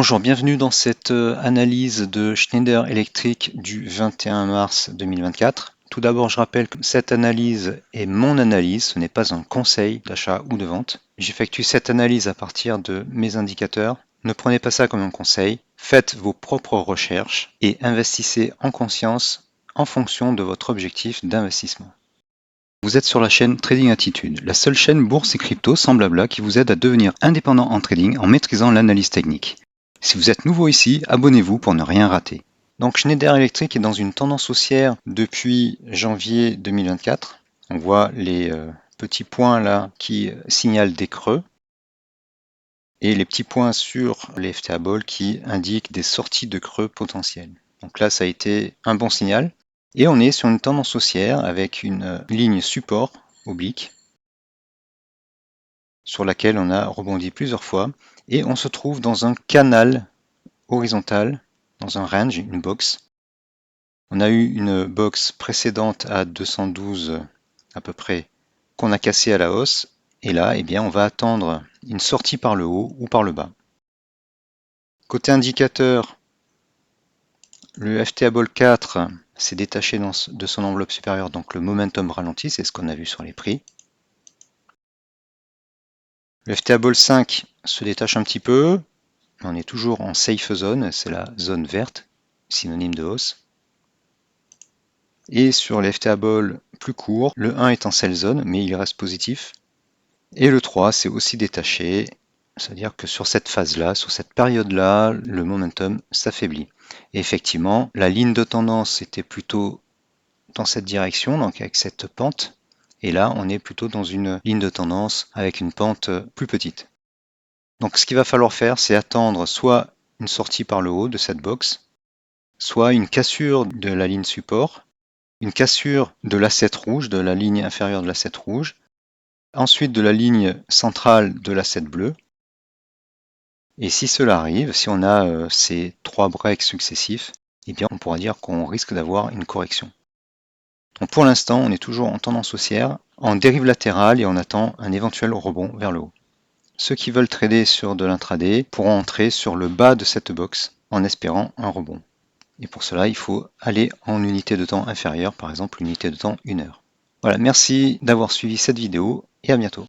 Bonjour, bienvenue dans cette analyse de Schneider Electric du 21 mars 2024. Tout d'abord, je rappelle que cette analyse est mon analyse, ce n'est pas un conseil d'achat ou de vente. J'effectue cette analyse à partir de mes indicateurs. Ne prenez pas ça comme un conseil, faites vos propres recherches et investissez en conscience en fonction de votre objectif d'investissement. Vous êtes sur la chaîne Trading Attitude, la seule chaîne bourse et crypto sans blabla qui vous aide à devenir indépendant en trading en maîtrisant l'analyse technique. Si vous êtes nouveau ici, abonnez-vous pour ne rien rater. Donc Schneider Electric est dans une tendance haussière depuis janvier 2024. On voit les petits points là qui signalent des creux et les petits points sur les FTA Ball qui indiquent des sorties de creux potentiels. Donc là, ça a été un bon signal. Et on est sur une tendance haussière avec une ligne support oblique sur laquelle on a rebondi plusieurs fois et on se trouve dans un canal horizontal, dans un range, une box. On a eu une box précédente à 212 à peu près qu'on a cassé à la hausse et là, eh bien, on va attendre une sortie par le haut ou par le bas. Côté indicateur, le FTA Ball 4 s'est détaché de son enveloppe supérieure, donc le momentum ralentit, c'est ce qu'on a vu sur les prix. Le FTA Ball 5 se détache un petit peu, on est toujours en safe zone, c'est la zone verte, synonyme de hausse. Et sur les FTA Ball plus court, le 1 est en sell zone, mais il reste positif. Et le 3 s'est aussi détaché, c'est-à-dire que sur cette phase-là, sur cette période-là, le momentum s'affaiblit. Et effectivement, la ligne de tendance était plutôt dans cette direction, donc avec cette pente. Et là, on est plutôt dans une ligne de tendance avec une pente plus petite. Donc ce qu'il va falloir faire, c'est attendre soit une sortie par le haut de cette box, soit une cassure de la ligne support, une cassure de l'asset rouge, de la ligne inférieure de l'asset rouge, ensuite de la ligne centrale de l'asset bleu. Et si cela arrive, si on a ces 3 breaks successifs, eh bien on pourra dire qu'on risque d'avoir une correction. Donc pour l'instant, on est toujours en tendance haussière, en dérive latérale et on attend un éventuel rebond vers le haut. Ceux qui veulent trader sur de l'intraday pourront entrer sur le bas de cette box en espérant un rebond. Et pour cela, il faut aller en unité de temps inférieure, par exemple unité de temps 1 heure. Voilà, merci d'avoir suivi cette vidéo et à bientôt.